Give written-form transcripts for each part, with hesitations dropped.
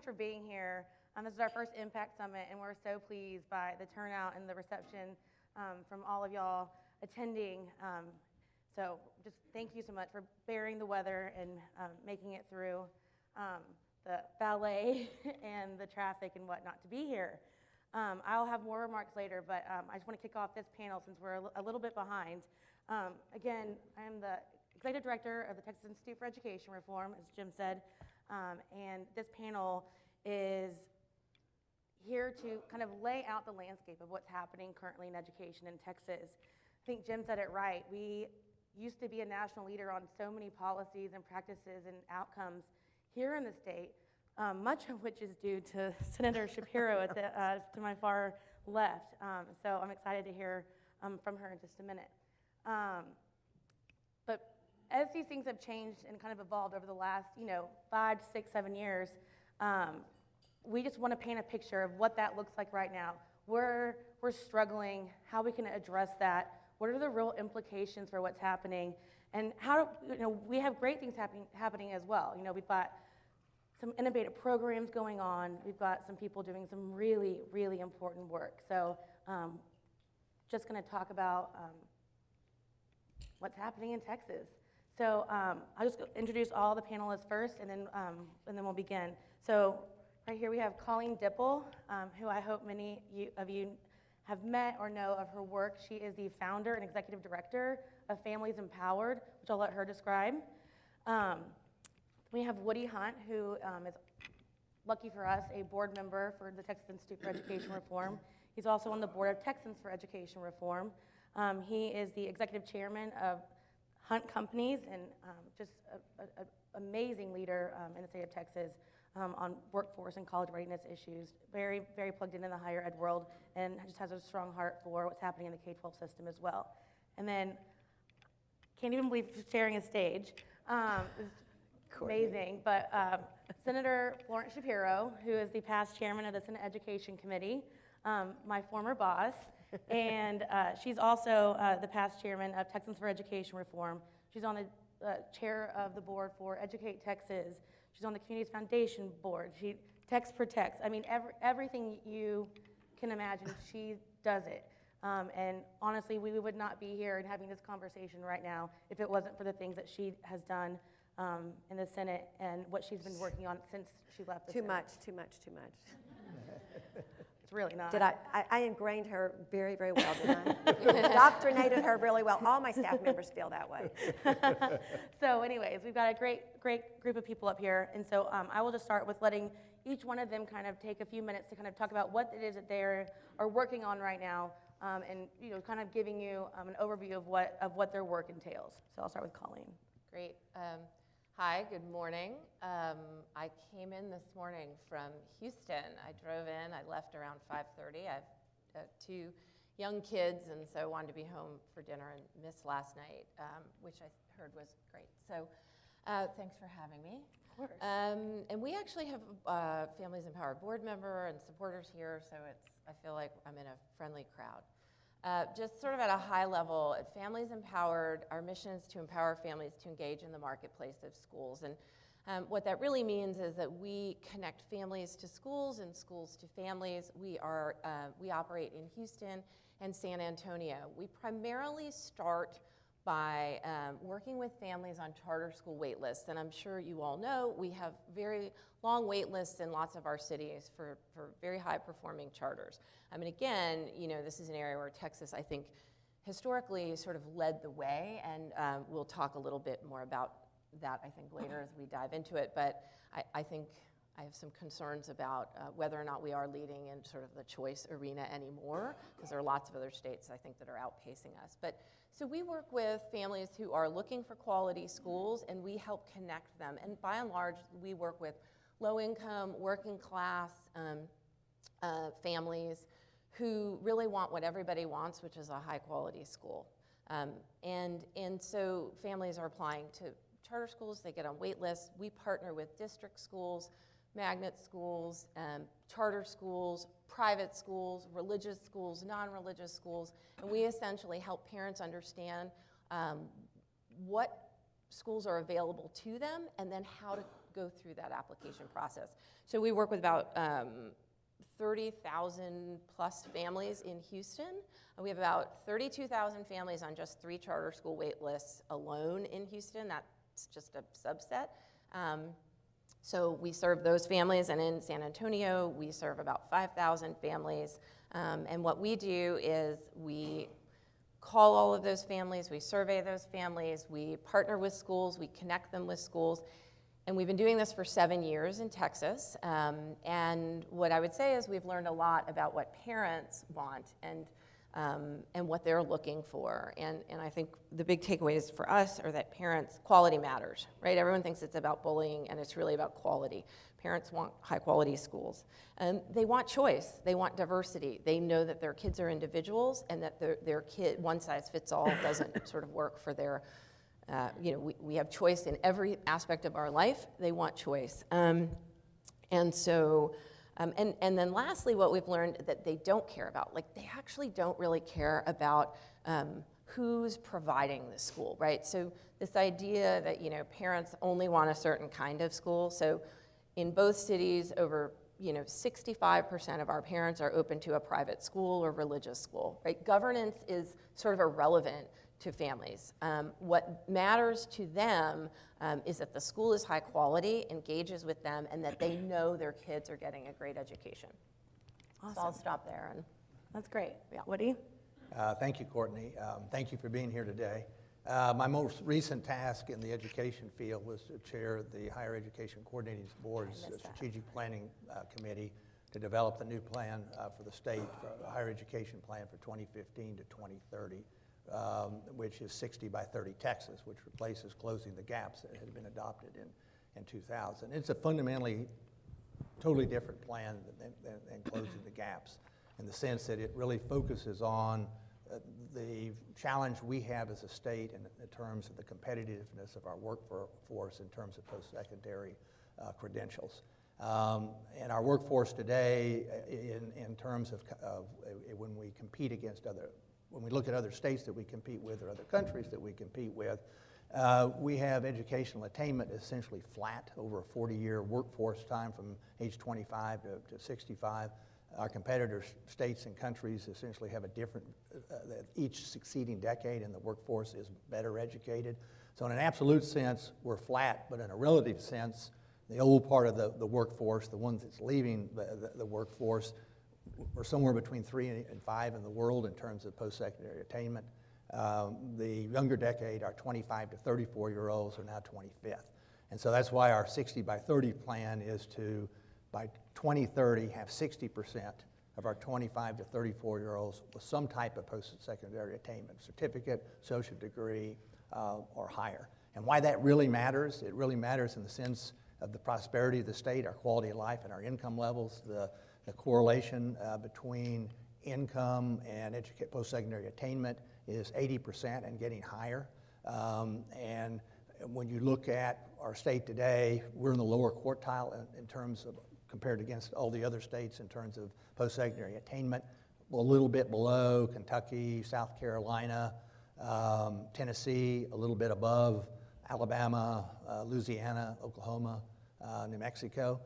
For being here. This is our first Impact Summit, and we're so pleased by the turnout and the reception from all of y'all attending. So just thank you so much for bearing the weather and making it through the ballet and the traffic and whatnot to be here. I'll have more remarks later, but I just want to kick off this panel since we're a little bit behind. Again, I am the Executive Director of the Texas Institute for Education Reform, as Jim said. And this panel is here to kind of lay out the landscape of what's happening currently in education in Texas. I think Jim said it right. We used to be a national leader on so many policies and practices and outcomes here in the state, much of which is due to Senator Shapiro at to my far left. So I'm excited to hear from her in just a minute. But as these things have changed and kind of evolved over the last, 5, 6, 7 years, we just want to paint a picture of what that looks like right now. We're struggling, how we can address that, what are the real implications for what's happening, and how, we have great things happening as well. We've got some innovative programs going on. We've got some people doing some really, really important work. So just going to talk about what's happening in Texas. So I'll just introduce all the panelists first, and then we'll begin. So right here we have Colleen Dippel, who I hope many of you have met or know of her work. She is the founder and executive director of Families Empowered, which I'll let her describe. We have Woody Hunt, who is, lucky for us, a board member for the Texas Institute for Education Reform. He's also on the board of Texans for Education Reform. He is the executive chairman of Hunt Companies, and just an amazing leader in the state of Texas on workforce and college readiness issues. Very, very plugged into the higher ed world, and just has a strong heart for what's happening in the K-12 system as well. And then, can't even believe sharing a stage. It's amazing, but Senator Florence Shapiro, who is the past chairman of the Senate Education Committee, my former boss. And she's also the past chairman of Texans for Education Reform. She's on the chair of the board for Educate Texas. She's on the Communities Foundation board. She Text Protects. I mean, everything you can imagine, she does it. And honestly, we would not be here and having this conversation right now if it wasn't for the things that she has done in the Senate and what she's been working on since she left the Senate. Too much. It's really not. Did I ingrained her very, very well, didn't I? Indoctrinated her really well. All my staff members feel that way. So anyways, we've got a great group of people up here. And so I will just start with letting each one of them kind of take a few minutes to kind of talk about what it is that they are working on right now, and kind of giving you an overview of what their work entails. So I'll start with Colleen. Great. Hi, good morning. I came in this morning from Houston. I drove in, I left around 5:30. I have 2 young kids, and so wanted to be home for dinner and missed last night, which I heard was great. So thanks for having me. Of course. And we actually have a Families Empowered board member and supporters here, so I feel like I'm in a friendly crowd. Just sort of at a high level, at Families Empowered, our mission is to empower families to engage in the marketplace of schools. And what that really means is that we connect families to schools and schools to families. We operate in Houston and San Antonio. We primarily start by working with families on charter school wait lists. And I'm sure you all know we have very long wait lists in lots of our cities for very high performing charters. I mean, again, this is an area where Texas, I think, historically sort of led the way, and we'll talk a little bit more about that, I think, later as we dive into it. But I think I have some concerns about whether or not we are leading in sort of the choice arena anymore, because there are lots of other states, I think, that are outpacing us. But so we work with families who are looking for quality schools, and we help connect them. And by and large, we work with low-income, working-class families who really want what everybody wants, which is a high-quality school. And so families are applying to charter schools. They get on wait lists. We partner with district schools, magnet schools, charter schools, private schools, religious schools, non-religious schools, and we essentially help parents understand what schools are available to them and then how to go through that application process. So we work with about 30,000 plus families in Houston. We have about 32,000 families on just 3 charter school wait lists alone in Houston. That's just a subset. So we serve those families, and in San Antonio, we serve about 5,000 families. And what we do is we call all of those families, we survey those families, we partner with schools, we connect them with schools. And we've been doing this for 7 years in Texas. And what I would say is we've learned a lot about what parents want and what they're looking for. And I think the big takeaways for us are that parents, quality matters, right? Everyone thinks it's about bullying, and it's really about quality. Parents want high quality schools. They want choice, they want diversity. They know that their kids are individuals, and that their kid, one size fits all doesn't sort of work for their, we have choice in every aspect of our life. They want choice. And then lastly, what we've learned that they don't care about, like they actually don't really care about who's providing the school, right? So this idea that, parents only want a certain kind of school. So in both cities, over 65% of our parents are open to a private school or religious school, right? Governance is sort of irrelevant to families. What matters to them is that the school is high quality, engages with them, and that they know their kids are getting a great education. Awesome. So I'll stop there. And That's great. Yeah. Woody? Thank you, Courtney. Thank you for being here today. My most recent task in the education field was to chair the Higher Education Coordinating Board's Strategic Planning Committee to develop the new plan for the state, for a higher education plan for 2015 to 2030. Which is 60 by 30 Texas, which replaces Closing the Gaps that had been adopted in 2000. It's a fundamentally totally different plan than Closing the Gaps, in the sense that it really focuses on the challenge we have as a state in terms of the competitiveness of our workforce in terms of post-secondary credentials. And our workforce today, in terms of when we compete against when we look at other states that we compete with or other countries that we compete with, we have educational attainment essentially flat over a 40-year workforce time from age 25 to 65. Our competitor states and countries essentially have a different, each succeeding decade, and the workforce is better educated. So in an absolute sense, we're flat, but in a relative sense, the old part of the workforce, the ones that's leaving the workforce, we're somewhere between 3 and 5 in the world in terms of post-secondary attainment. The younger decade, our 25 to 34-year-olds, are now 25th. And so that's why our 60 by 30 plan is to, by 2030, have 60% of our 25 to 34-year-olds with some type of post-secondary attainment, certificate, associate degree, or higher. And why that really matters, it really matters in the sense of the prosperity of the state, our quality of life, and our income levels. The correlation between income and post-secondary attainment is 80% and getting higher. And when you look at our state today, we're in the lower quartile in terms of, compared against all the other states in terms of post-secondary attainment. We're a little bit below Kentucky, South Carolina, Tennessee, a little bit above Alabama, Louisiana, Oklahoma, New Mexico.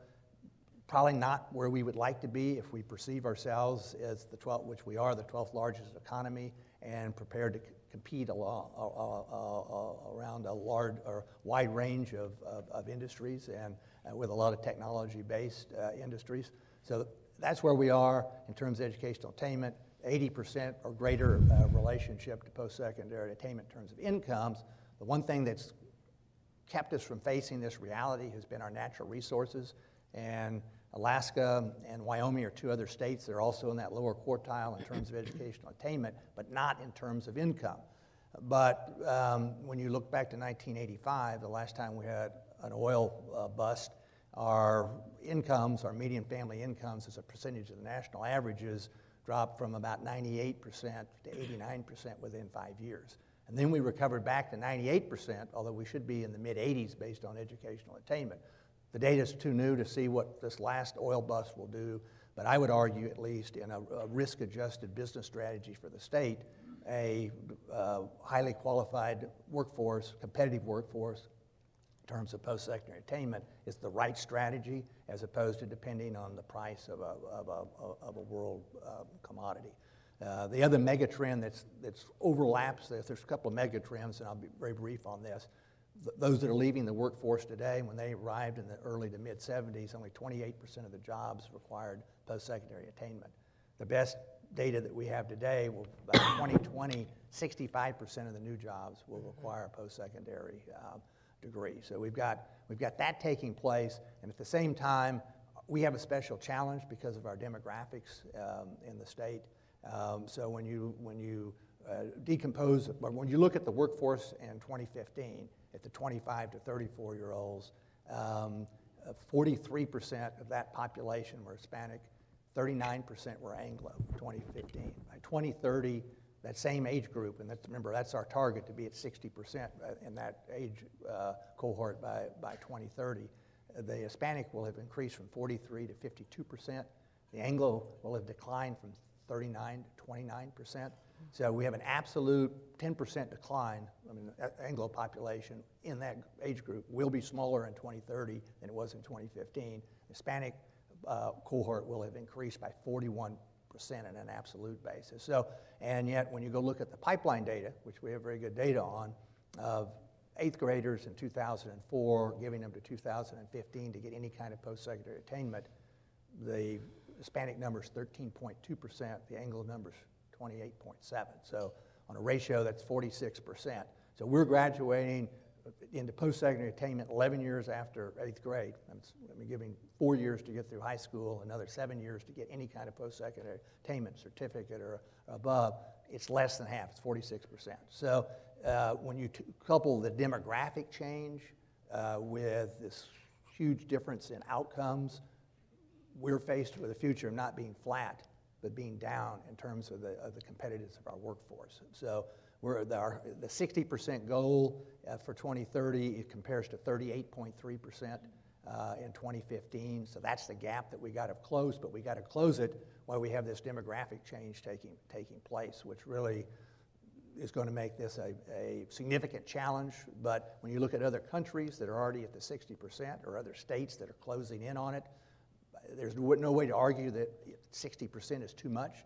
Probably not where we would like to be if we perceive ourselves as the 12th, which we are, the 12th largest economy, and prepared to compete around a large or wide range of industries and with a lot of technology-based industries. So that's where we are in terms of educational attainment. 80% or greater relationship to post-secondary attainment in terms of incomes. The one thing that's kept us from facing this reality has been our natural resources. And Alaska and Wyoming are 2 other states that are also in that lower quartile in terms of educational attainment, but not in terms of income. But when you look back to 1985, the last time we had an oil bust, our incomes, our median family incomes as a percentage of the national averages dropped from about 98% to 89% within 5 years. And then we recovered back to 98%, although we should be in the mid-80s based on educational attainment. The data's too new to see what this last oil bust will do, but I would argue, at least in a risk-adjusted business strategy for the state, a highly qualified workforce, competitive workforce, terms of post-secondary attainment is the right strategy as opposed to depending on the price of a world commodity. The other mega trend that's overlaps this, there's a couple of mega trends, and I'll be very brief on this. Those that are leaving the workforce today, when they arrived in the early to mid-'70s, only 28% of the jobs required post-secondary attainment. The best data that we have today, by 2020, 65% of the new jobs will require a post-secondary degree. So we've got that taking place, and at the same time, we have a special challenge because of our demographics in the state. So when you decompose, or when you look at the workforce in 2015, at the 25 to 34-year-olds, 43% of that population were Hispanic, 39% were Anglo in 2015. By 2030, that same age group, and remember, that's our target to be at 60% in that age cohort by 2030. The Hispanic will have increased from 43 to 52%. The Anglo will have declined from 39 to 29%. So we have an absolute 10% decline. I mean, the Anglo population in that age group will be smaller in 2030 than it was in 2015. Hispanic cohort will have increased by 41% on an absolute basis. So, and yet when you go look at the pipeline data, which we have very good data on, of 8th graders in 2004, giving them to 2015 to get any kind of post-secondary attainment, the Hispanic number is 13.2%, the Anglo number is 28.7%. So on a ratio, that's 46%. So we're graduating into post-secondary attainment 11 years after 8th grade. I'm giving 4 years to get through high school, another 7 years to get any kind of post-secondary attainment certificate or above. It's less than half, it's 46%. So when you couple the demographic change with this huge difference in outcomes, we're faced with a future of not being flat, but being down in terms of the competitiveness of our workforce. So the 60% goal for 2030, it compares to 38.3% in 2015. So that's the gap that we got to close, but we got to close it while we have this demographic change taking place, which really is going to make this a significant challenge. But when you look at other countries that are already at the 60% or other states that are closing in on it, there's no way to argue that 60% is too much,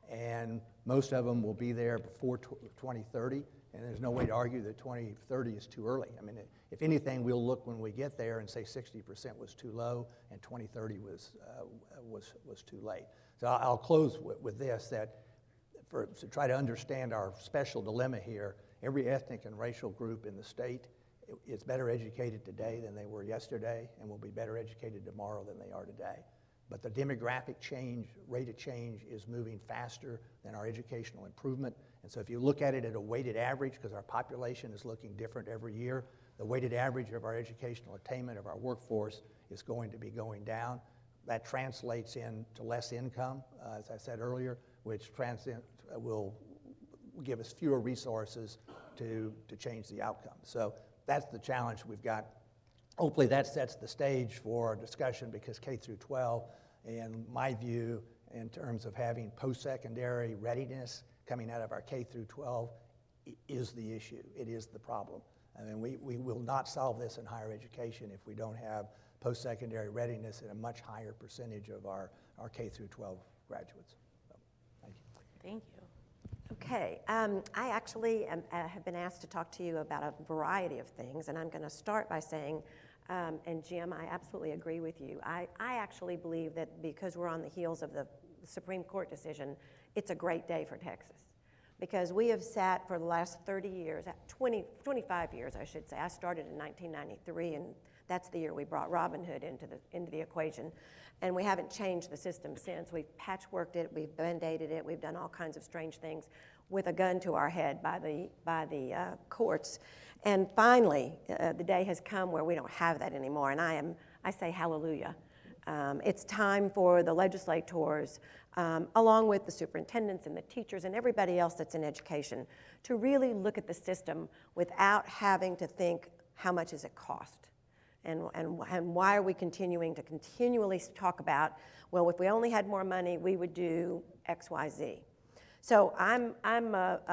and most of them will be there before 2030, and there's no way to argue that 2030 is too early. I mean, if anything, we'll look when we get there and say 60% was too low and 2030 was too late. So I'll close with this, that to try to understand our special dilemma here, every ethnic and racial group in the state is better educated today than they were yesterday, and will be better educated tomorrow than they are today. But the demographic rate of change is moving faster than our educational improvement. And so if you look at it at a weighted average, because our population is looking different every year, the weighted average of our educational attainment of our workforce is going to be going down. That translates into less income, as I said earlier, which will give us fewer resources to change the outcome. So that's the challenge we've got. Hopefully that sets the stage for a discussion, because K through 12, in my view, in terms of having post-secondary readiness coming out of our K through 12, is the issue. It is the problem. I mean, we will not solve this in higher education if we don't have post-secondary readiness at a much higher percentage of our K through 12 graduates. So, thank you. Thank you. Okay, I actually have been asked to talk to you about a variety of things, and I'm going to start by saying, and Jim, I absolutely agree with you. I actually believe that because we're on the heels of the Supreme Court decision, it's a great day for Texas. Because we have sat for the last 30 years, 25 years, I should say. I started in 1993, and that's the year we brought Robin Hood into the equation. And we haven't changed the system since. We've patchworked it, we've band-aided it, we've done all kinds of strange things with a gun to our head by the courts. And finally, the day has come where we don't have that anymore, and I say hallelujah. It's time for the legislators, along with the superintendents and the teachers and everybody else that's in education, to really look at the system without having to think, how much does it cost? And why are we continually talk about, well, if we only had more money, we would do X, Y, Z. So I'm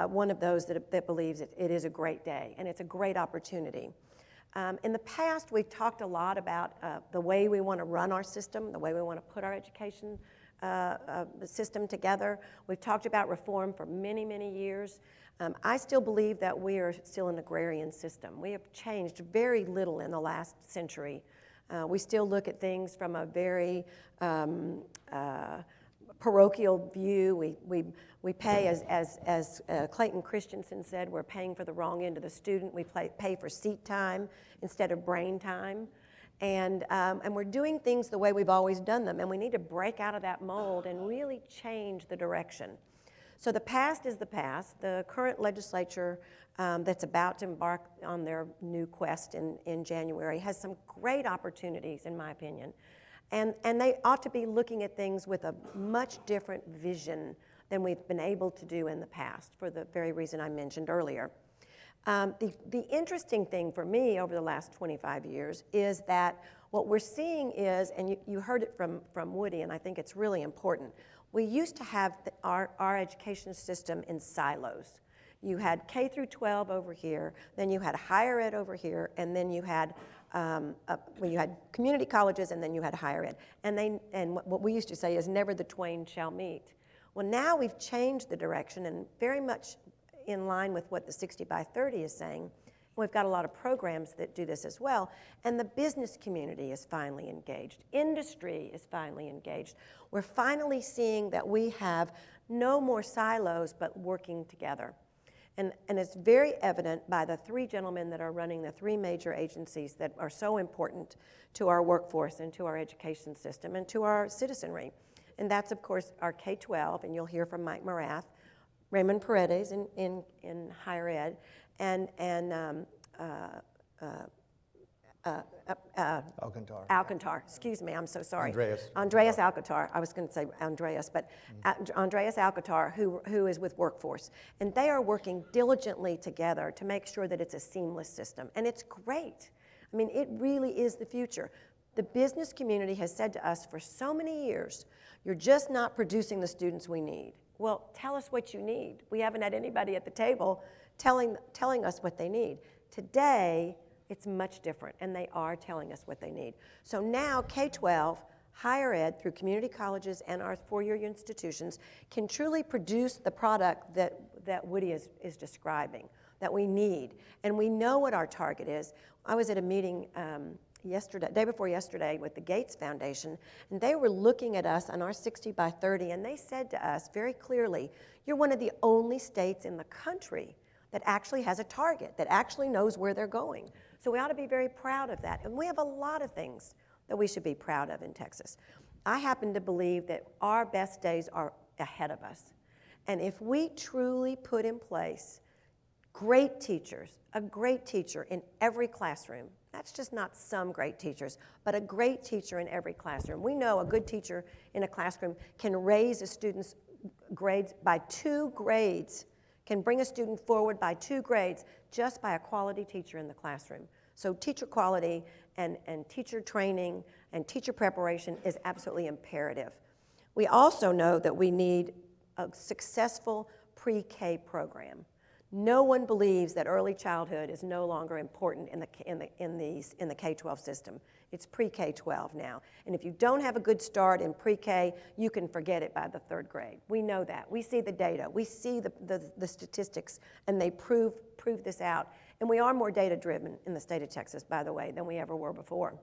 one of those that believes it is a great day, and it's a great opportunity. In the past, we've talked a lot about the way we want to run our system, the way we want to put our education system together. We've talked about reform for many, many years. I still believe that we are still an agrarian system. We have changed very little in the last century. We still look at things from a very parochial view. We pay, as Clayton Christensen said, we're paying for the wrong end of the student. We pay for seat time instead of brain time. And we're doing things the way we've always done them, and we need to break out of that mold and really change the direction. So the past is the past. The current legislature that's about to embark on their new quest in January has some great opportunities, in my opinion. And they ought to be looking at things with a much different vision than we've been able to do in the past, for the very reason I mentioned earlier. The interesting thing for me over the last 25 years is that what we're seeing is, and you heard it from Woody, and I think it's really important, we used to have our education system in silos. You had K through 12 over here, then you had higher ed over here, and then you had community colleges, and then you had higher ed. And what we used to say is never the twain shall meet. Well, now we've changed the direction, and very much in line with what the 60 by 30 is saying. We've got a lot of programs that do this as well, and the business community is finally engaged. Industry is finally engaged. We're finally seeing that we have no more silos, but working together. And it's very evident by the three gentlemen that are running the three major agencies that are so important to our workforce and to our education system and to our citizenry. And that's, of course, our K-12, and you'll hear from Mike Morath, Raymond Paredes in higher ed, and Alcantar, excuse me, I'm so sorry. Andreas Alcantar, I was going to say Andreas, but Andreas Alcantar, who is with Workforce. And they are working diligently together to make sure that it's a seamless system. And it's great. I mean, it really is the future. The business community has said to us for so many years, you're just not producing the students we need. Well, tell us what you need. We haven't had anybody at the table telling us what they need. Today, it's much different, and they are telling us what they need. So now K-12, higher ed, through community colleges and our four-year institutions, can truly produce the product that Woody is describing, that we need. And we know what our target is. I was at a meeting day before yesterday with the Gates Foundation, and they were looking at us on our 60 by 30, and they said to us very clearly, you're one of the only states in the country that actually has a target, that actually knows where they're going. So we ought to be very proud of that. And we have a lot of things that we should be proud of in Texas. I happen to believe that our best days are ahead of us. And if we truly put in place great teachers, a great teacher in every classroom, that's just not some great teachers, but a great teacher in every classroom. We know a good teacher in a classroom can raise a student's grades by 2 grades, can bring a student forward by 2 grades just by a quality teacher in the classroom. So teacher quality and teacher training and teacher preparation is absolutely imperative. We also know that we need a successful pre-K program. No one believes that early childhood is no longer important in the K-12 system. It's pre-K-12 now. And if you don't have a good start in pre-K, you can forget it by the 3rd grade. We know that. We see the data. We see the statistics, and they prove this out. And we are more data-driven in the state of Texas, by the way, than we ever were before.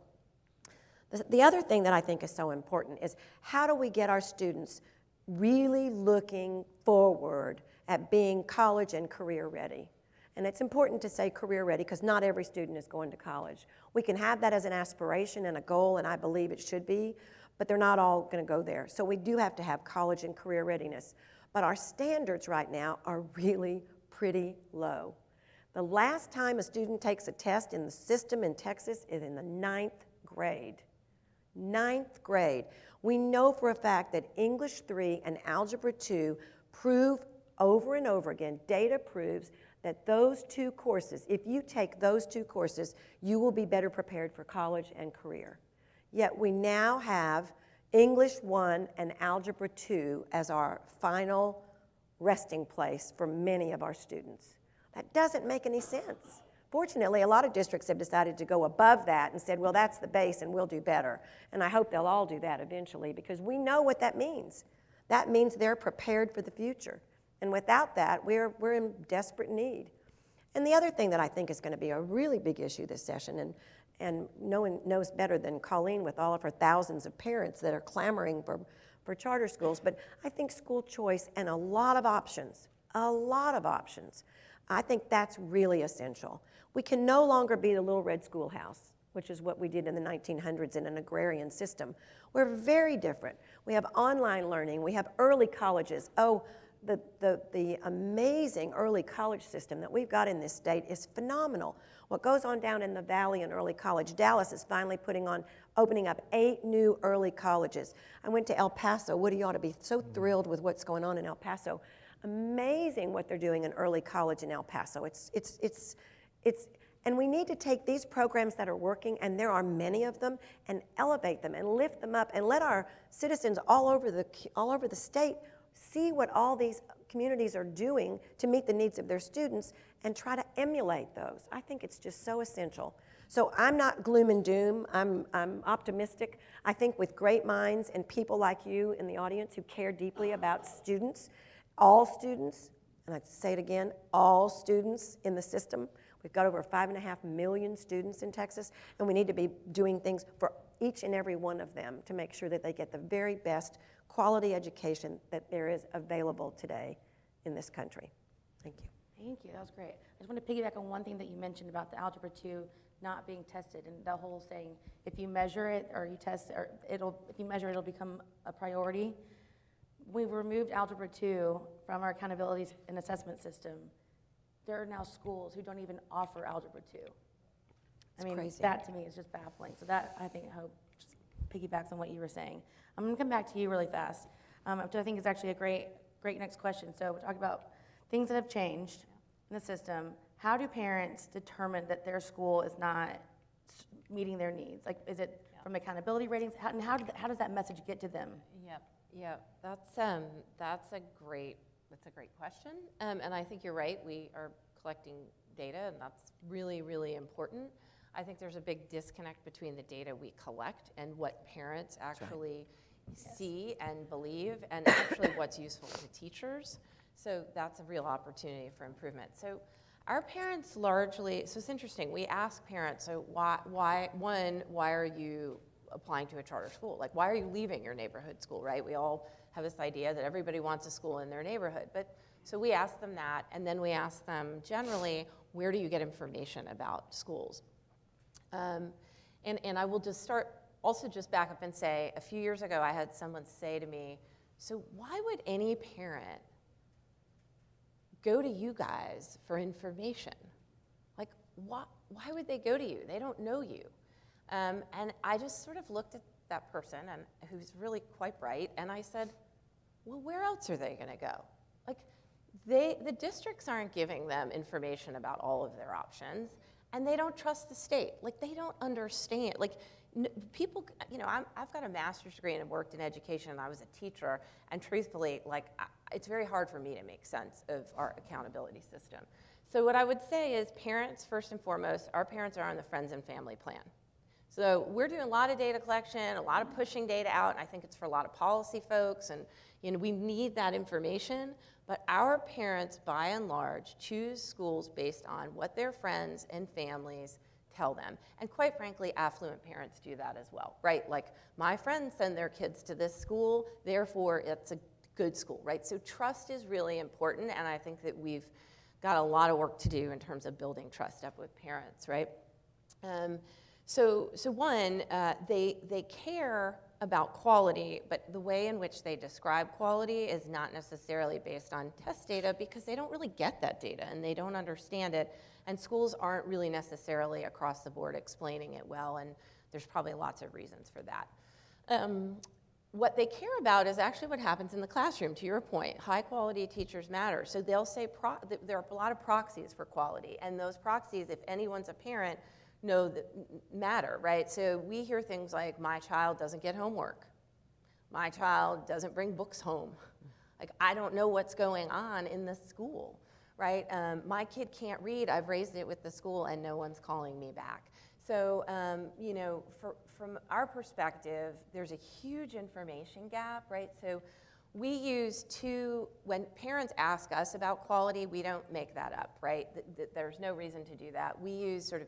The other thing that I think is so important is how do we get our students really looking forward at being college and career ready? And it's important to say career ready because not every student is going to college. We can have that as an aspiration and a goal, and I believe it should be, but they're not all going to go there. So we do have to have college and career readiness. But our standards right now are really pretty low. The last time a student takes a test in the system in Texas is in the 9th grade. 9th grade. We know for a fact that English 3 and Algebra 2 prove over and over again, data proves that those 2 courses, if you take those 2 courses, you will be better prepared for college and career. Yet we now have English 1 and Algebra 2 as our final resting place for many of our students. That doesn't make any sense. Fortunately, a lot of districts have decided to go above that and said, well, that's the base and we'll do better. And I hope they'll all do that eventually, because we know what that means. That means they're prepared for the future. And without that, we're in desperate need. And the other thing that I think is going to be a really big issue this session, and no one knows better than Colleen with all of her thousands of parents that are clamoring for charter schools, but I think school choice and a lot of options, I think that's really essential. We can no longer be the little red schoolhouse, which is what we did in the 1900s in an agrarian system. We're very different. We have online learning, we have early colleges. Oh, the amazing early college system that we've got in this state is phenomenal. What goes on down in the valley in early college, Dallas is finally opening up 8 new early colleges. I went to El Paso. Woody ought to be so thrilled with what's going on in El Paso. Amazing what they're doing in early college in El Paso. And we need to take these programs that are working, and there are many of them, and elevate them and lift them up and let our citizens all over the state see what all these communities are doing to meet the needs of their students and try to emulate those. I think it's just so essential. So I'm not gloom and doom. I'm optimistic. I think with great minds and people like you in the audience who care deeply about students, all students, and I'd say it again, all students in the system. We've got over 5.5 million students in Texas, and we need to be doing things for each and every one of them to make sure that they get the very best quality education that there is available today in this country. Thank you. Thank you, that was great. I just want to piggyback on one thing that you mentioned about the Algebra 2 not being tested, and the whole saying, if you measure it or you test it, or if you measure it, it'll become a priority. We've removed Algebra 2 from our accountability and assessment system. There are now schools who don't even offer Algebra 2. I mean, crazy. that to me is just baffling. So that, I hope, just piggybacks on what you were saying. I'm going to come back to you really fast, which I think is actually a great next question. So we're talking about things that have changed in the system. How do parents determine that their school is not meeting their needs? Like, is it from accountability ratings? How does that message get to them? Yep. That's a great question. And I think you're right. We are collecting data, and that's really, really important. I think there's a big disconnect between the data we collect and what parents actually see and believe, and actually what's useful to teachers. So that's a real opportunity for improvement. So our parents largely, so it's interesting, we ask parents, so why are you applying to a charter school? Like, why are you leaving your neighborhood school, right? We all have this idea that everybody wants a school in their neighborhood. But so we ask them that, and then we ask them generally, where do you get information about schools? And I will just back up and say, a few years ago, I had someone say to me, so why would any parent go to you guys for information? Like, why would they go to you? They don't know you. And I just sort of looked at that person, and who's really quite bright, and I said, well, where else are they gonna go? Like, the districts aren't giving them information about all of their options, and they don't trust the state. Like, they don't understand. Like, people, I've got a master's degree and have worked in education, and I was a teacher, and truthfully, like, it's very hard for me to make sense of our accountability system. So what I would say is parents, first and foremost, our parents are on the Friends and Family Plan. So we're doing a lot of data collection, a lot of pushing data out, and I think it's for a lot of policy folks, and we need that information, but our parents, by and large, choose schools based on what their friends and families tell them. And quite frankly, affluent parents do that as well, right? Like, my friends send their kids to this school, therefore it's a good school, right? So trust is really important, and I think that we've got a lot of work to do in terms of building trust up with parents, right? So one, they care about quality, but the way in which they describe quality is not necessarily based on test data, because they don't really get that data and they don't understand it, and schools aren't really necessarily across the board explaining it well, and there's probably lots of reasons for that. What they care about is actually what happens in the classroom, to your point. High quality teachers matter. So they'll say there are a lot of proxies for quality, and those proxies, if anyone's a parent, know that matter, right? So we hear things like, my child doesn't get homework. My child doesn't bring books home. Like, I don't know what's going on in the school, right? My kid can't read. I've raised it with the school, and no one's calling me back. So, you know, from our perspective, there's a huge information gap, right? So we use when parents ask us about quality, we don't make that up, right? There's no reason to do that. We use sort of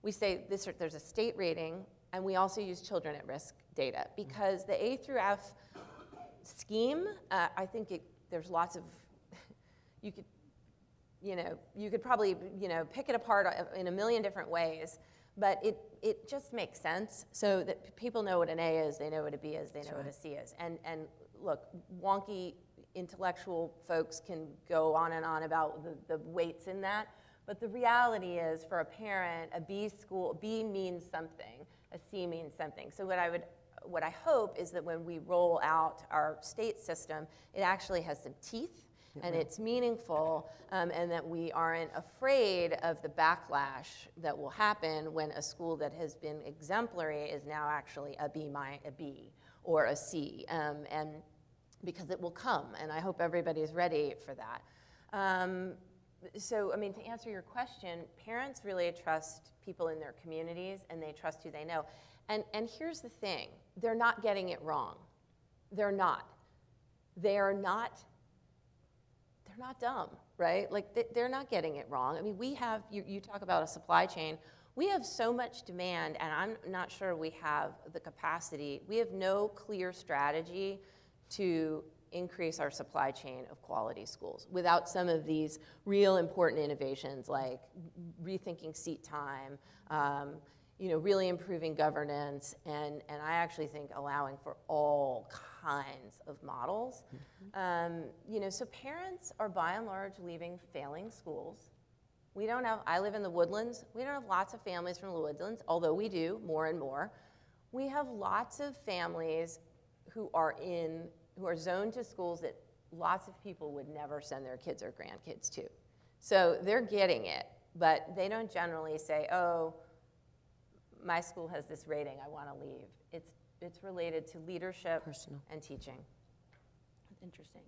we say there's a state rating, and we also use children at risk data, because the A through F scheme, I think there's lots of, you could probably, pick it apart in a million different ways, but it just makes sense so that people know what an A is, they know what a B is, they know what a C is. And look, wonky intellectual folks can go on and on about the weights in that, but the reality is, for a parent, a B means something, a C means something. So what I hope is that when we roll out our state system, it actually has some teeth, and it's meaningful, and that we aren't afraid of the backlash that will happen when a school that has been exemplary is now actually a B or a C, and because it will come, and I hope everybody is ready for that. So, I mean, to answer your question, parents really trust people in their communities, and they trust who they know. And here's the thing, they're not getting it wrong. They're not dumb, right? Like, they're not getting it wrong. I mean, we have, you talk about a supply chain, we have so much demand, and I'm not sure we have the capacity. We have no clear strategy to increase our supply chain of quality schools without some of these real important innovations, like rethinking seat time, really improving governance, and I actually think allowing for all kinds of models. So parents are by and large leaving failing schools. I live in the Woodlands. We don't have lots of families from the Woodlands, although we do more and more. We have lots of families who are zoned to schools that lots of people would never send their kids or grandkids to. So they're getting it, but they don't generally say, oh, my school has this rating, I want to leave. It's related to leadership and teaching. That's interesting.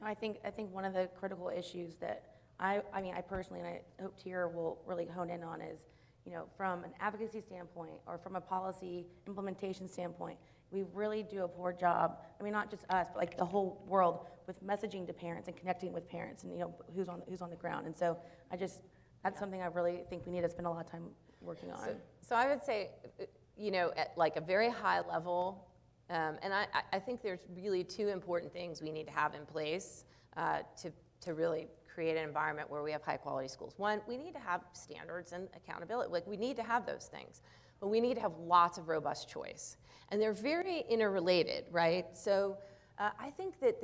No, I think one of the critical issues that I personally, and I hope Tier will really hone in on, is, from an advocacy standpoint or from a policy implementation standpoint, we really do a poor job. I mean, not just us, but like the whole world, with messaging to parents and connecting with parents, and who's on the ground. And so that's something I really think we need to spend a lot of time working on. So I would say, at like a very high level, and I think there's really two important things we need to have in place to really create an environment where we have high quality schools. One, we need to have standards and accountability. Like, we need to have those things, but we need to have lots of robust choice. And they're very interrelated, right? So I think that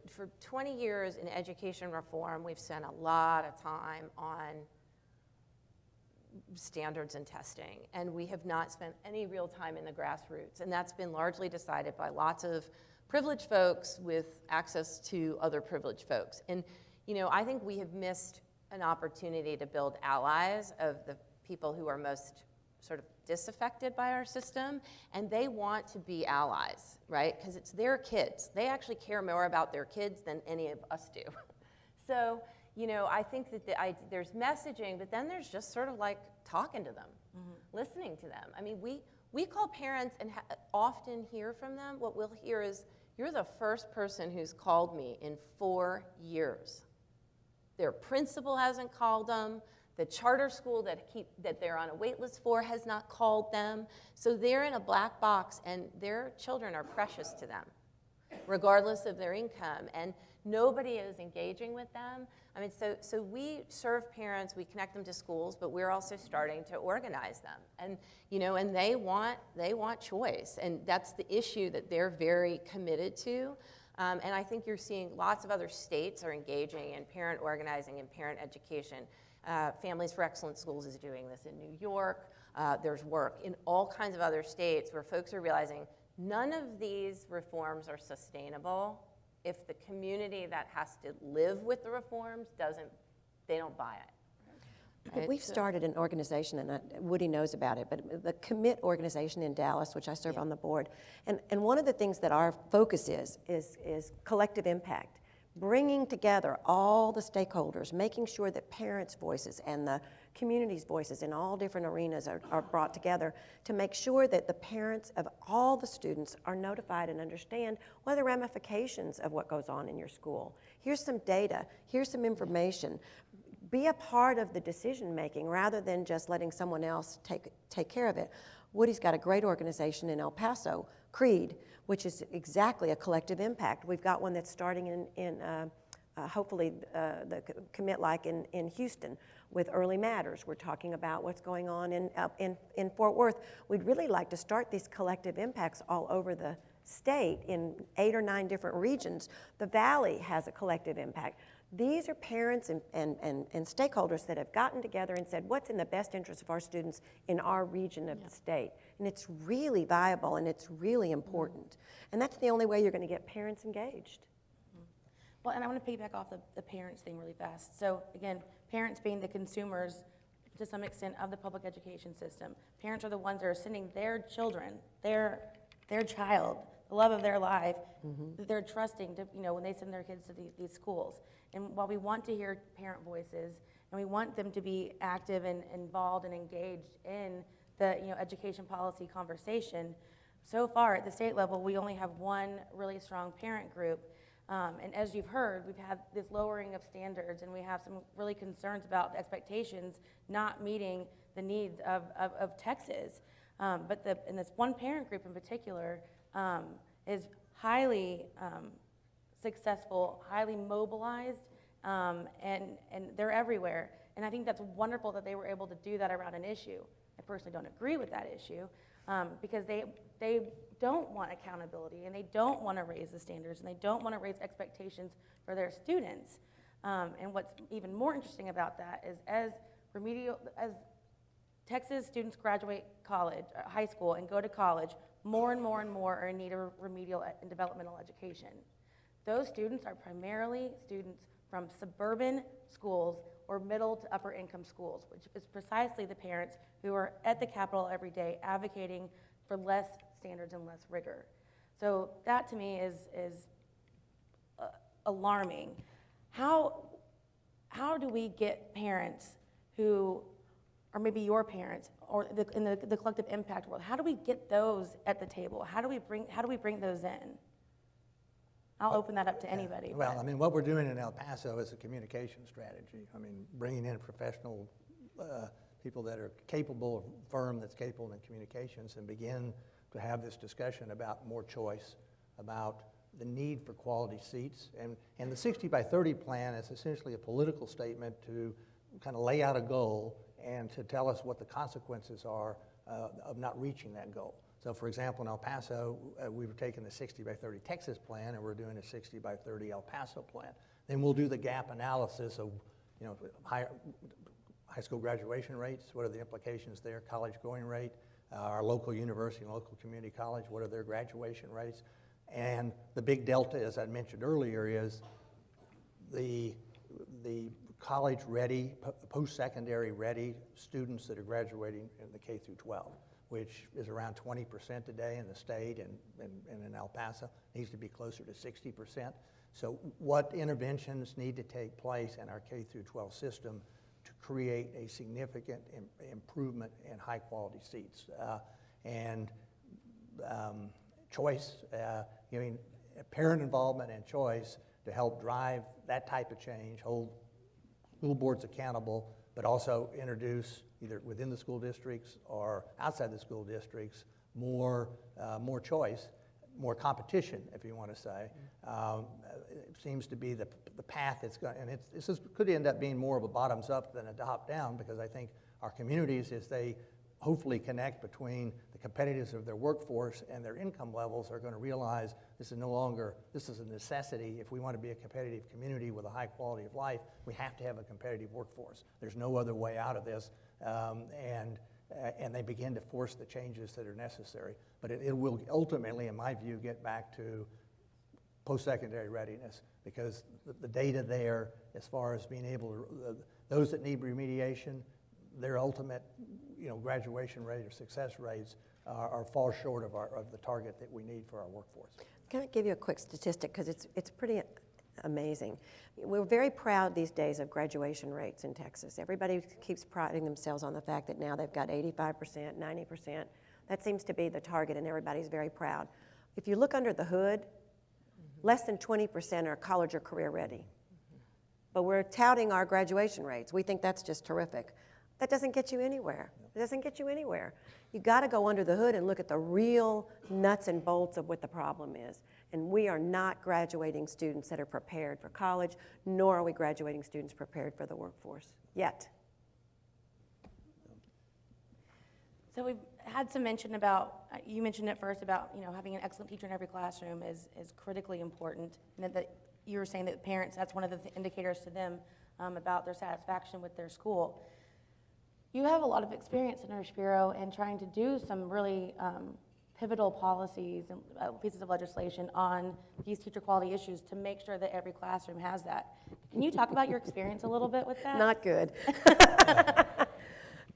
for 20 years in education reform, we've spent a lot of time on standards and testing, and we have not spent any real time in the grassroots, and that's been largely decided by lots of privileged folks with access to other privileged folks. And I think we have missed an opportunity to build allies of the people who are most sort of disaffected by our system, and they want to be allies, right? Because it's their kids. They actually care more about their kids than any of us do. So, I think that there's messaging, but then there's just sort of like talking to them, listening to them. I mean, we call parents and often hear from them. What we'll hear is, you're the first person who's called me in 4 years. Their principal hasn't called them. The charter school that they're on a wait list for has not called them. So they're in a black box, and their children are precious to them, regardless of their income. And nobody is engaging with them. I mean, so we serve parents, we connect them to schools, but we're also starting to organize them. And, and they want choice. And that's the issue that they're very committed to. And I think you're seeing lots of other states are engaging in parent organizing and parent education. Families for Excellent Schools is doing this in New York. There's work in all kinds of other states where folks are realizing none of these reforms are sustainable if the community that has to live with the reforms they don't buy it. Right? We've started an organization, and Woody knows about it, but the Commit organization in Dallas, which I serve on the board. And one of the things that our focus is collective impact, bringing together all the stakeholders, making sure that parents' voices and the community's voices in all different arenas are brought together to make sure that the parents of all the students are notified and understand what are the ramifications of what goes on in your school. Here's some data, here's some information. Be a part of the decision making rather than just letting someone else take care of it. Woody's got a great organization in El Paso, CREED, which is exactly a collective impact. We've got one that's starting hopefully the commit like in Houston with Early Matters. We're talking about what's going on in Fort Worth. We'd really like to start these collective impacts all over the state in 8 or 9 different regions. The Valley has a collective impact. These are parents and stakeholders that have gotten together and said, what's in the best interest of our students in our region of the state? And it's really viable and it's really important. And that's the only way you're going to get parents engaged. Well, and I want to piggyback off the parents thing really fast. So again, parents being the consumers to some extent of the public education system. Parents are the ones that are sending their children, their child, the love of their life, that they're trusting to, when they send their kids to these schools. And while we want to hear parent voices and we want them to be active and involved and engaged in the education policy conversation, so far at the state level we only have one really strong parent group. And as you've heard, we've had this lowering of standards and we have some really concerns about the expectations not meeting the needs of Texas. And this one parent group in particular is highly successful, highly mobilized, and they're everywhere. And I think that's wonderful that they were able to do that around an issue. I personally don't agree with that issue because they don't want accountability and they don't want to raise the standards and they don't want to raise expectations for their students. And what's even more interesting about that is as Texas students graduate college, high school, and go to college, more and more and more are in need of remedial and developmental education. Those students are primarily students from suburban schools or middle to upper income schools, which is precisely the parents who are at the Capitol every day advocating for less standards and less rigor. So that to me is alarming. How do we get parents who or maybe your parents, or in the collective impact world, how do we get those at the table? How do we bring those in? I'll open that up to anybody. Well, I mean, what we're doing in El Paso is a communication strategy. I mean, bringing in professional people that are capable, a firm that's capable in communications, and begin to have this discussion about more choice, about the need for quality seats. And the 60 by 30 plan is essentially a political statement to kind of lay out a goal and to tell us what the consequences are of not reaching that goal. So for example, in El Paso, we've taken the 60 by 30 Texas plan and we're doing a 60 by 30 El Paso plan. Then we'll do the gap analysis of high school graduation rates, what are the implications there, college going rate, our local university and local community college, what are their graduation rates. And the big delta, as I mentioned earlier, is the college-ready, post-secondary ready students that are graduating in the K through 12, which is around 20% today in the state and in El Paso, needs to be closer to 60%. So what interventions need to take place in our K through 12 system to create a significant improvement in high-quality seats? Choice, parent involvement and choice to help drive that type of change, hold school boards accountable, but also introduce, either within the school districts or outside the school districts, more choice, more competition, if you want to say. It seems to be the path it's going, and this could end up being more of a bottoms up than a top down, because I think our communities, as they hopefully connect between the competitiveness of their workforce and their income levels, are going to realize this is a necessity. If we want to be a competitive community with a high quality of life, we have to have a competitive workforce. There's no other way out of this, and they begin to force the changes that are necessary. But it will ultimately, in my view, get back to post-secondary readiness, because the data there, as far as being able to, those that need remediation, their ultimate graduation rate or success rates are far short of the target that we need for our workforce. Can I give you a quick statistic, because it's pretty amazing. We're very proud these days of graduation rates in Texas. Everybody keeps priding themselves on the fact that now they've got 85%, 90%. That seems to be the target, and everybody's very proud. If you look under the hood, less than 20% are college or career ready. But we're touting our graduation rates. We think that's just terrific. That doesn't get you anywhere. It doesn't get you anywhere. You got to go under the hood and look at the real nuts and bolts of what the problem is. And we are not graduating students that are prepared for college, nor are we graduating students prepared for the workforce yet. So we've had some mention about, you mentioned it first about, having an excellent teacher in every classroom is critically important. And that you were saying that parents, that's one of the indicators to them about their satisfaction with their school. You have a lot of experience, Senator Shapiro, in trying to do some really pivotal policies and pieces of legislation on these teacher quality issues to make sure that every classroom has that. Can you talk about your experience a little bit with that? Not good.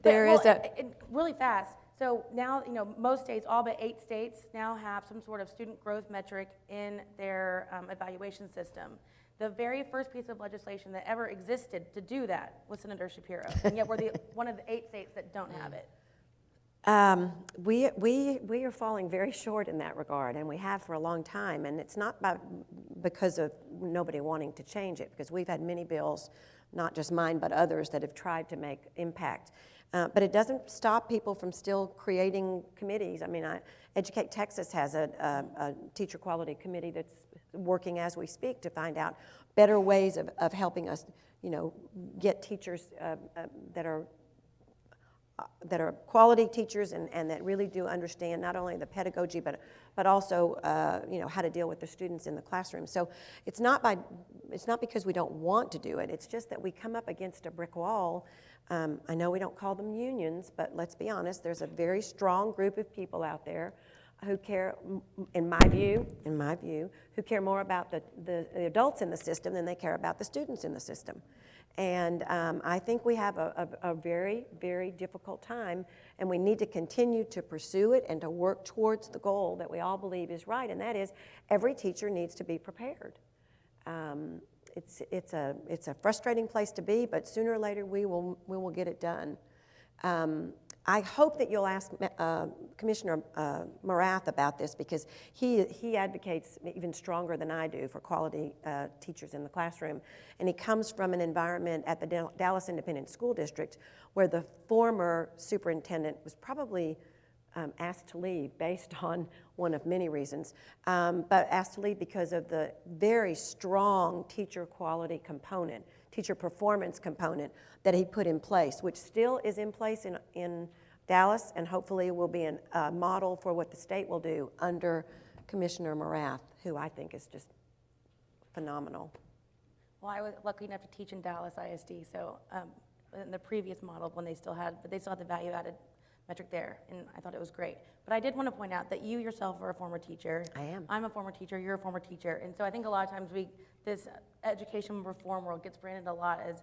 Really fast. So now, most states, all but 8 states, now have some sort of student growth metric in their evaluation system. The very first piece of legislation that ever existed to do that was Senator Shapiro, and yet we're one of the 8 states that don't have it. We are falling very short in that regard, and we have for a long time. And it's not because of nobody wanting to change it, because we've had many bills, not just mine but others, that have tried to make impact. But it doesn't stop people from still creating committees. I mean, Educate Texas has a teacher quality committee that's working as we speak to find out better ways of helping us, get teachers that are quality teachers and that really do understand not only the pedagogy but also how to deal with the students in the classroom. So it's not because we don't want to do it. It's just that we come up against a brick wall. I know we don't call them unions, but let's be honest, there's a very strong group of people out there who care, in my view, who care more about the adults in the system than they care about the students in the system. And I think we have a very, very difficult time, and we need to continue to pursue it and to work towards the goal that we all believe is right, and that is every teacher needs to be prepared. It's a frustrating place to be, but sooner or later we will get it done. I hope that you'll ask Commissioner Morath about this, because he advocates even stronger than I do for quality teachers in the classroom. And he comes from an environment at the Dallas Independent School District where the former superintendent was probably asked to leave based on one of many reasons, but asked to leave because of the very strong teacher quality component, teacher performance component that he put in place, which still is in place in Dallas, and hopefully will be a model for what the state will do under Commissioner Morath, who I think is just phenomenal. Well, I was lucky enough to teach in Dallas ISD, so in the previous model when they still had the value added metric there, and I thought it was great. But I did want to point out that you yourself are a former teacher. I am. I'm a former teacher, you're a former teacher, and so I think a lot of times this education reform world gets branded a lot as,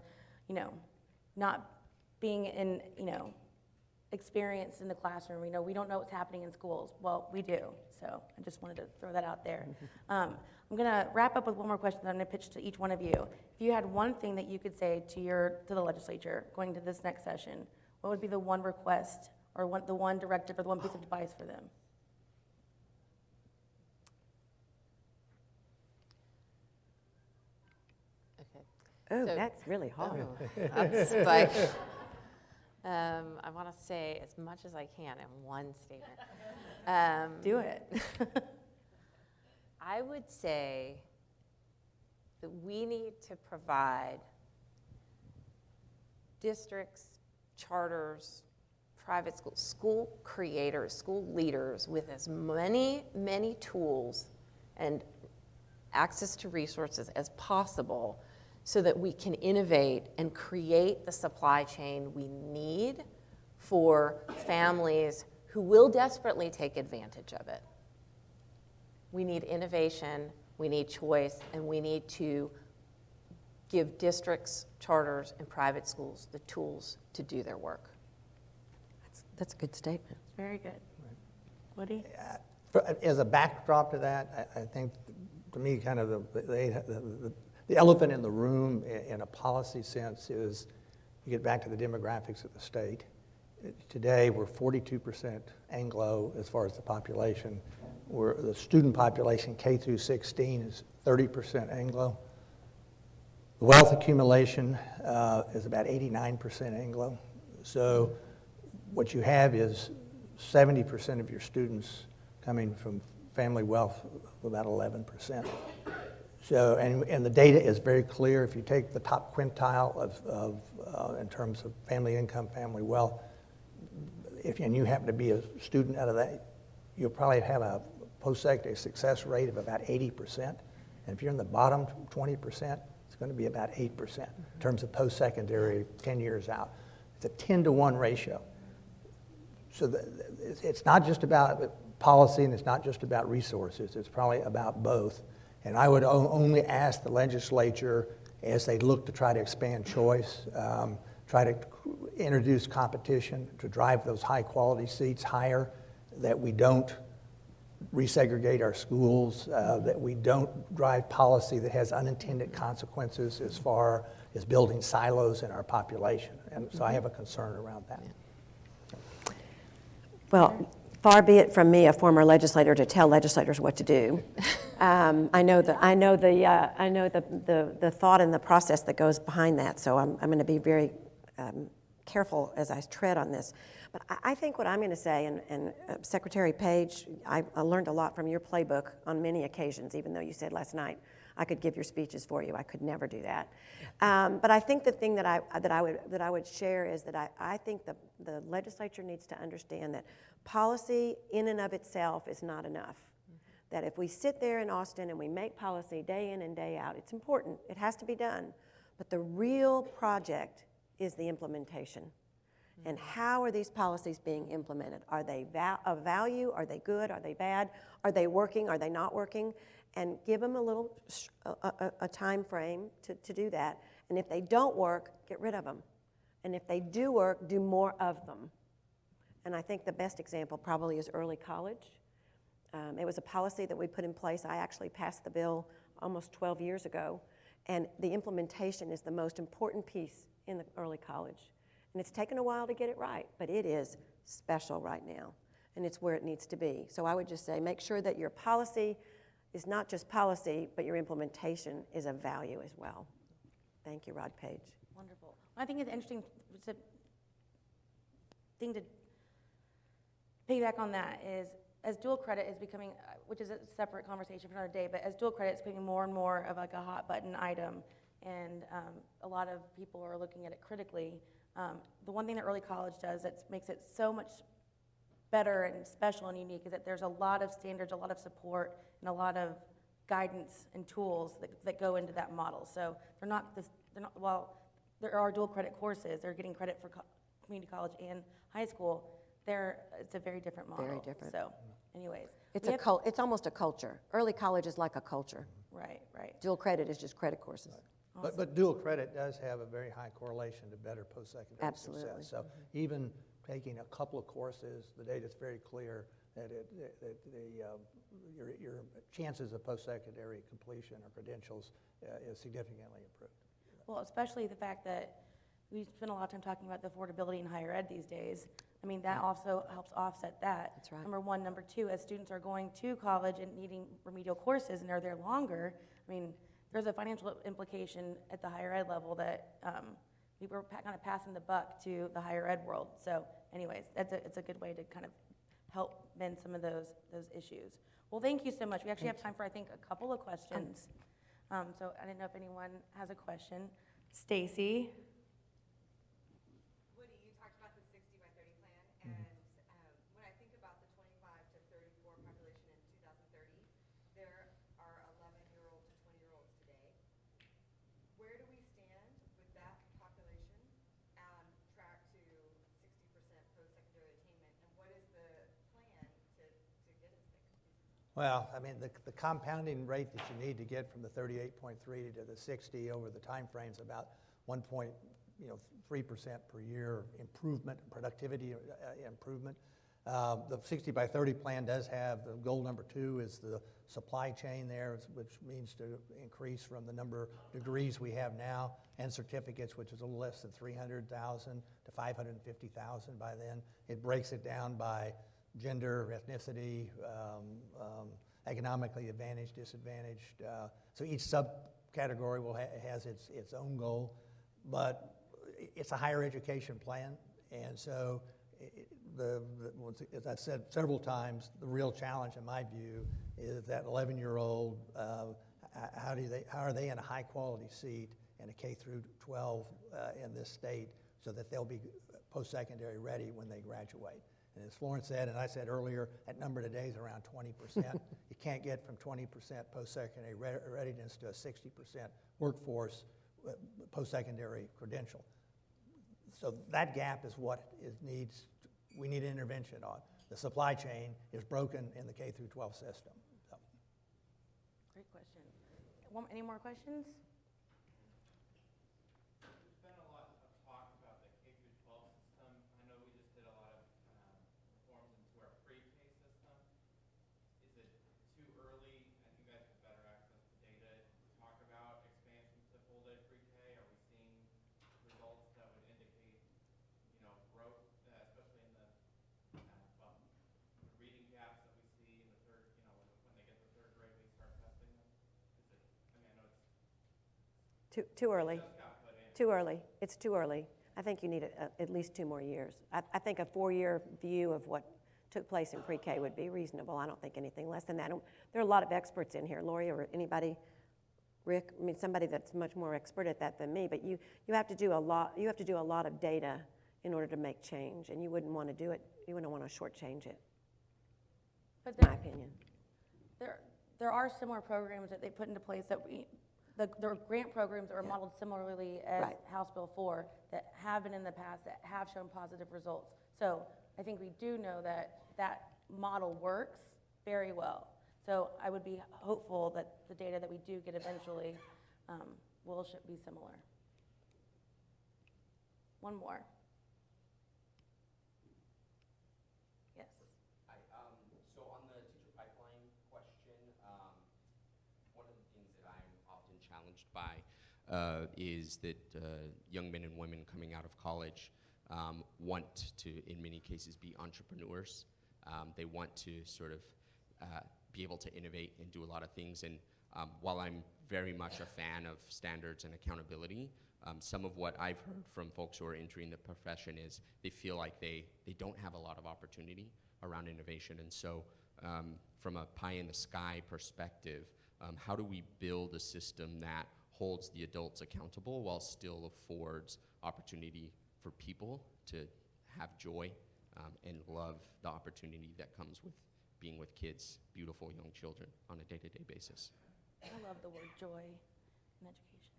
not being in, experience in the classroom. We don't know what's happening in schools. Well, we do, so I just wanted to throw that out there. I'm going to wrap up with one more question that I'm going to pitch to each one of you. If you had one thing that you could say to the legislature going to this next session, what would be the one request or the one directive or the one piece of advice for them? Okay. Oh, that's really hard. That's like, I want to say as much as I can in one statement. Do it. I would say that we need to provide districts, charters, private schools, school creators, school leaders with as many tools and access to resources as possible so that we can innovate and create the supply chain we need for families who will desperately take advantage of it. We need innovation, we need choice, and we need to give districts, charters, and private schools the tools to do their work. That's a good statement. Very good. Woody? As a backdrop to that, I think to me, kind of the elephant in the room in a policy sense is you get back to the demographics of the state. Today, we're 42% Anglo as far as the population. The student population, K through 16, is 30% Anglo. The wealth accumulation is about 89% Anglo. So what you have is 70% of your students coming from family wealth of about 11%. So, and the data is very clear. If you take the top quintile in terms of family income, family wealth, and you happen to be a student out of that, you'll probably have a post-secondary success rate of about 80%. And if you're in the bottom 20%, it's going to be about 8% in terms of post-secondary 10 years out. It's a 10-to-1 ratio. So it's not just about policy and it's not just about resources. It's probably about both. And I would only ask the legislature, as they look to try to expand choice, try to introduce competition to drive those high-quality seats higher, that we don't resegregate our schools, that we don't drive policy that has unintended consequences as far as building silos in our population. And so I have a concern around that. Well, far be it from me, a former legislator, to tell legislators what to do. I know the thought and the process that goes behind that. So I'm going to be very careful as I tread on this. But I think what I'm going to say, and Secretary Page, I learned a lot from your playbook on many occasions, even though you said last night I could give your speeches for you. I could never do that. But I think the thing that I would share is that I think the legislature needs to understand that policy in and of itself is not enough. That if we sit there in Austin and we make policy day in and day out, it's important. It has to be done. But the real project is the implementation. And how are these policies being implemented? Are they of value? Are they good? Are they bad? Are they working? Are they not working? And give them a little a time frame to do that. And if they don't work, get rid of them. And if they do work, do more of them. And I think the best example probably is early college. It was a policy that we put in place. I actually passed the bill almost 12 years ago. And the implementation is the most important piece in the early college. And it's taken a while to get it right, but it is special right now. And it's where it needs to be. So I would just say make sure that your policy is not just policy, but your implementation is of value as well. Thank you, Rod Page. Wonderful. I think it's interesting thing to piggyback on that is as dual credit is becoming, which is a separate conversation for another day, but as dual credit is becoming more and more of like a hot button item, and a lot of people are looking at it critically. The one thing that early college does that makes it so much better and special and unique is that there's a lot of standards, a lot of support, and a lot of guidance and tools that go into that model. So while there are dual credit courses, they're getting credit for community college and high school, it's a very different model. Very different. So anyways. It's almost a culture. Early college is like a culture. Right. Dual credit is just credit courses. Right. Awesome. But dual credit does have a very high correlation to better post-secondary success. So even taking a couple of courses, the data is very clear that your chances of post-secondary completion or credentials is significantly improved. Well, especially the fact that we spend a lot of time talking about the affordability in higher ed these days. I mean, that also helps offset that. That's right. Number one. Number two, as students are going to college and needing remedial courses and are there longer, I mean, there's a financial implication at the higher ed level that we were kind of passing the buck to the higher ed world. So anyways, it's a good way to kind of help mend some of those issues. Well, thank you so much. We actually have time for, I think, a couple of questions. So I didn't know if anyone has a question. Stacy? Well, I mean, the compounding rate that you need to get from the 38.3 to the 60 over the time frame is about 1.3% per year improvement, productivity improvement. The 60 by 30 plan does have, the goal number 2 is the supply chain there, which means to increase from the number of degrees we have now and certificates, which is a little less than 300,000 to 550,000 by then. It breaks it down by gender, ethnicity, economically advantaged, disadvantaged. So each subcategory has its own goal, but it's a higher education plan, and so as I've said several times, the real challenge in my view is that 11-year-old, how are they in a high quality seat in a K through 12 in this state so that they'll be post-secondary ready when they graduate. And as Florence said, and I said earlier, that number today is around 20%. You can't get from 20% post-secondary readiness to a 60% workforce post-secondary credential. So that gap is what we need intervention on. The supply chain is broken in the K through 12 system. So. Great question. Any more questions? There's been a lot of talk about the K through 12 system. I know we just did a lot of reforms into our pre-K system. Is it too early, and you guys have better access to data, to talk about expansion to full day pre-K? Are we seeing results that would indicate, growth, especially in the reading gaps that we see in the third, when they get to third grade, we start testing them? Is it? I mean, I know it's Too early. just got put in. Too early. It's too early. I think you need at least 2 more years. I think a 4-year view of what took place in pre-K would be reasonable. I don't think anything less than that. There are a lot of experts in here, Lori, or anybody, Rick. I mean, somebody that's much more expert at that than me. But you have to do a lot. You have to do a lot of data in order to make change, and you wouldn't want to do it. You wouldn't want to shortchange it. But My opinion. There are similar programs that they put into place that there are grant programs that were modeled similarly as Right. House Bill 4 that have been in the past that have shown positive results. So I think we do know that that model works very well. So I would be hopeful that the data that we do get eventually will be similar. One more. Yes. Hi. So on the teacher pipeline question, one of the things that I'm often challenged by is that young men and women coming out of college want to, in many cases, be entrepreneurs. They want to sort of be able to innovate and do a lot of things. And while I'm very much a fan of standards and accountability, some of what I've heard from folks who are entering the profession is they feel like they don't have a lot of opportunity around innovation. And so from a pie in the sky perspective, how do we build a system that holds the adults accountable while still affords opportunity for people to have joy and love the opportunity that comes with being with kids, beautiful young children, on a day-to-day basis? I love the word joy in education.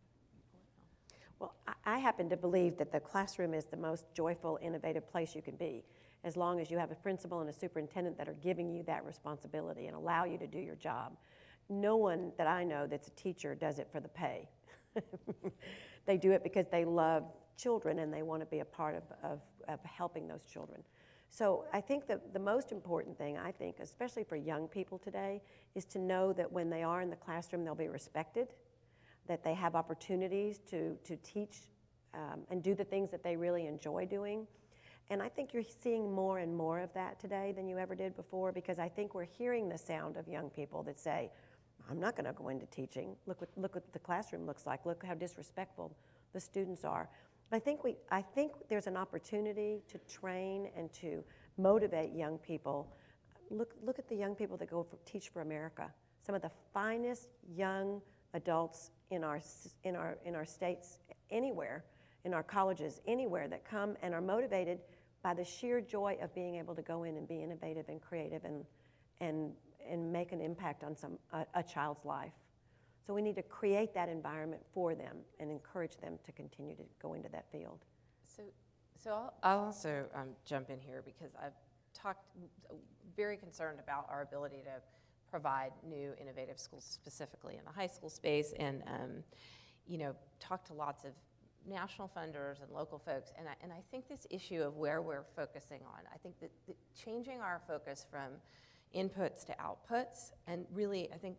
Well, I happen to believe that the classroom is the most joyful, innovative place you can be, as long as you have a principal and a superintendent that are giving you that responsibility and allow you to do your job. No one that I know that's a teacher does it for the pay. They do it because they love children and they want to be a part of helping those children. So I think that the most important thing, I think, especially for young people today, is to know that when they are in the classroom, they'll be respected, that they have opportunities to teach and do the things that they really enjoy doing. And I think you're seeing more and more of that today than you ever did before, because I think we're hearing the sound of young people that say, I'm not going to go into teaching. Look what the classroom looks like. Look how disrespectful the students are. I think there's an opportunity to train and to motivate young people. Look at the young people that go Teach for America. Some of the finest young adults in our states, anywhere, in our colleges, anywhere, that come and are motivated by the sheer joy of being able to go in and be innovative and creative and make an impact on a child's life. So we need to create that environment for them and encourage them to continue to go into that field. So I'll also jump in here, because I've very concerned about our ability to provide new innovative schools, specifically in the high school space, and talked to lots of national funders and local folks, and I think this issue of where we're focusing on, I think that changing our focus from inputs to outputs, and really, I think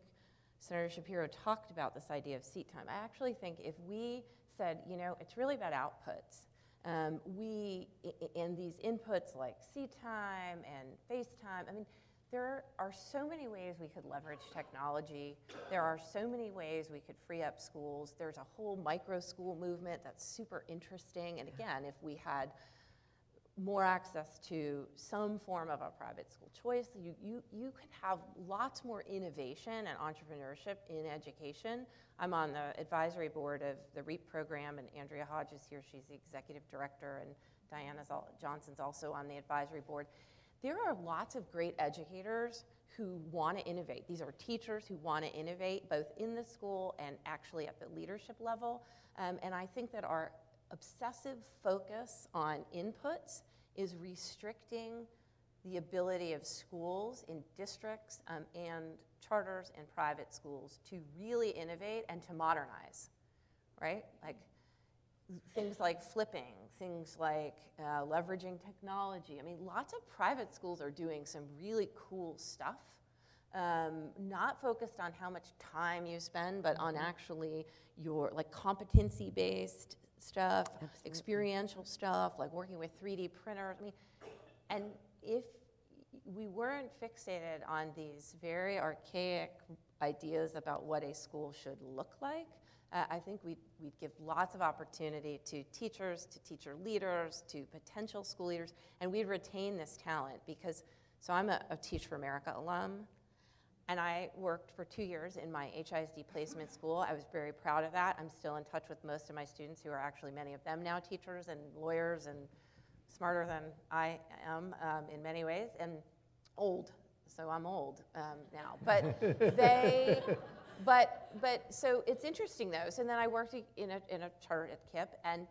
Senator Shapiro talked about this idea of seat time. I actually think if we said, you know, it's really about outputs, and these inputs like seat time and FaceTime, I mean, there are so many ways we could leverage technology. There are so many ways we could free up schools. There's a whole micro school movement that's super interesting. And again, if we had more access to some form of a private school choice, you could have lots more innovation and entrepreneurship in education. I'm on the advisory board of the REAP program, and Andrea Hodge is here. She's the executive director, and Diana Johnson's also on the advisory board. There are lots of great educators who want to innovate. These are teachers who want to innovate both in the school and actually at the leadership level. And I think that our obsessive focus on inputs is restricting the ability of schools in districts and charters and private schools to really innovate and to modernize, right? Like things like flipping, things like leveraging technology. I mean, lots of private schools are doing some really cool stuff, not focused on how much time you spend, but on actually your like competency-based stuff, experiential stuff, like working with 3D printers. I mean, and if we weren't fixated on these very archaic ideas about what a school should look like, I think we'd give lots of opportunity to teachers, to teacher leaders, to potential school leaders, and we'd retain this talent because, so I'm a Teach for America alum, and I worked for 2 years in my HISD placement school. I was very proud of that. I'm still in touch with most of my students who are actually many of them now teachers and lawyers and smarter than I am in many ways, and old, so I'm old now. But they, but so it's interesting though. So then I worked in a charter at KIPP, and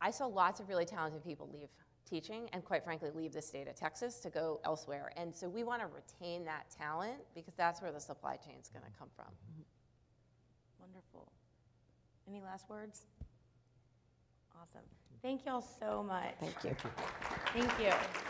I saw lots of really talented people leave teaching and quite frankly leave the state of Texas to go elsewhere. And so we want to retain that talent because that's where the supply chain is going to come from. Wonderful. Any last words? Awesome. Thank y'all so much. Thank you. Thank you.